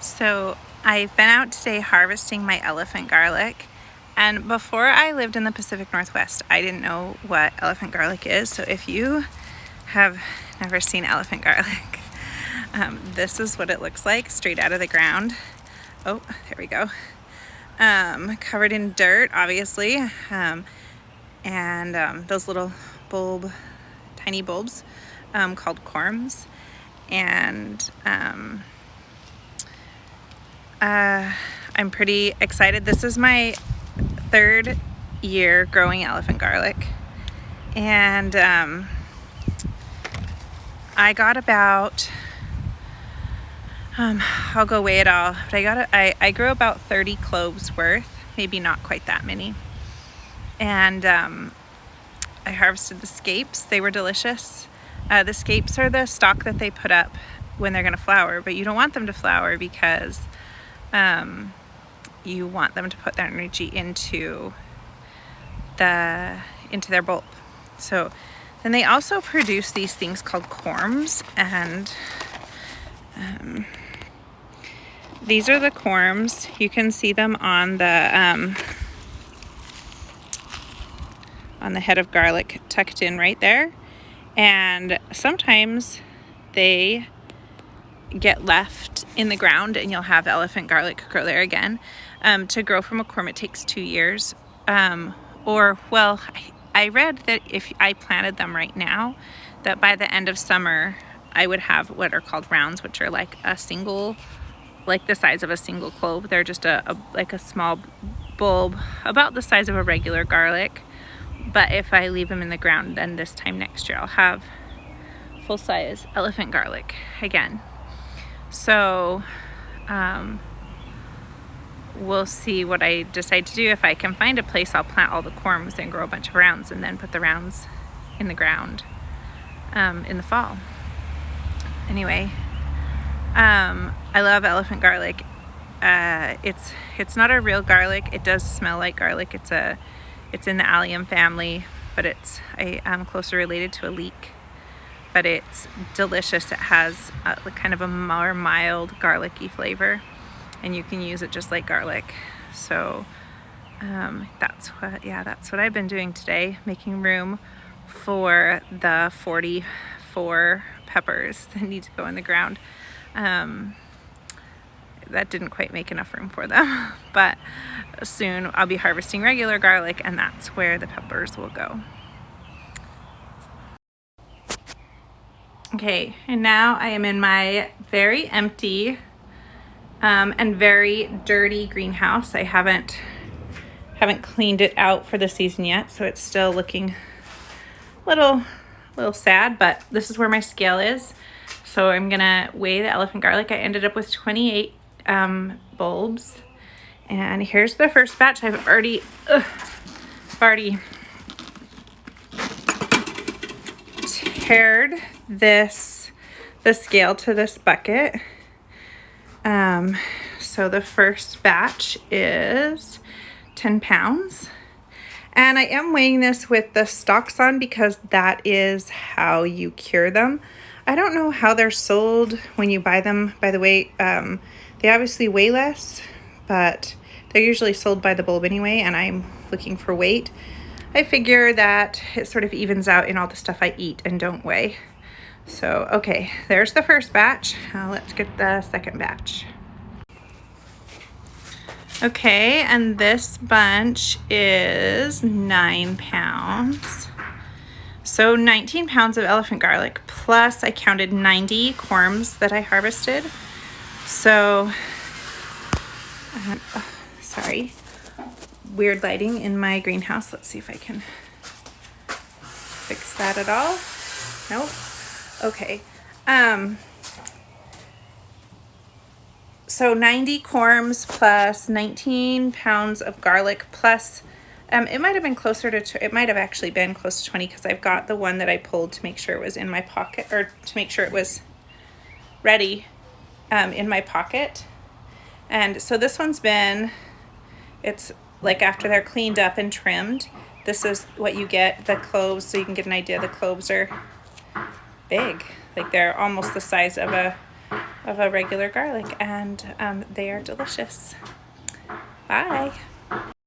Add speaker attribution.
Speaker 1: So I've been out today harvesting my elephant garlic, and before I lived in the Pacific Northwest, I didn't know what elephant garlic is. So if you have never seen elephant garlic, this is what it looks like straight out of the ground. Oh, there we go. Covered in dirt, obviously, and those little tiny bulbs called corms. And I'm pretty excited. This is my third year growing elephant garlic, and I got about I'll go weigh it all, but I grew about 30 cloves worth, maybe not quite that many. And I harvested the scapes. They were delicious. The scapes are the stalk that they put up when they're going to flower, but you don't want them to flower because you want them to put their energy into their bulb. So then they also produce these things called corms, and these are the corms. You can see them on the head of garlic, tucked in right there. And sometimes they get left in the ground and you'll have elephant garlic grow there again. To grow from a corm, it takes 2 years. I read that if I planted them right now, that by the end of summer, I would have what are called rounds, which are like the size of a single clove. They're just like a small bulb, about the size of a regular garlic. But if I leave them in the ground, then this time next year, I'll have full-size elephant garlic again. So we'll see what I decide to do. If I can find a place, I'll plant all the corms and grow a bunch of rounds and then put the rounds in the ground in the fall. Anyway, I love elephant garlic. It's not a real garlic. It does smell like garlic. It's in the allium family, but I'm closer related to a leek. But it's delicious. It has kind of a more mild garlicky flavor, and you can use it just like garlic. So that's what I've been doing today, making room for the 44 peppers that need to go in the ground. That didn't quite make enough room for them, but soon I'll be harvesting regular garlic, and that's where the peppers will go. Okay, and now I am in my very empty and very dirty greenhouse. I haven't cleaned it out for the season yet, so it's still looking a little sad, but this is where my scale is. So I'm gonna weigh the elephant garlic. I ended up with 28 bulbs, and here's the first batch. I've already paired the scale to this bucket. So the first batch is 10 pounds. And I am weighing this with the stalks on because that is how you cure them. I don't know how they're sold when you buy them by the weight. They obviously weigh less, but they're usually sold by the bulb anyway, and I'm looking for weight. I figure that it sort of evens out in all the stuff I eat and don't weigh. So, okay, there's the first batch. Let's get the second batch. Okay, and this bunch is 9 pounds. So 19 pounds of elephant garlic, plus I counted 90 corms that I harvested. So, sorry, weird lighting in my greenhouse. Let's see if I can fix that at all. Nope. Okay. So 90 corms plus 19 pounds of garlic plus, it might have been closer to, it might have actually been close to 20 because I've got the one that I pulled to make sure it was in my pocket, or to make sure it was ready in my pocket. And so this one's it's like after they're cleaned up and trimmed, this is what you get, the cloves, so you can get an idea. The cloves are big, like they're almost the size of of a regular garlic, and they are delicious. Bye.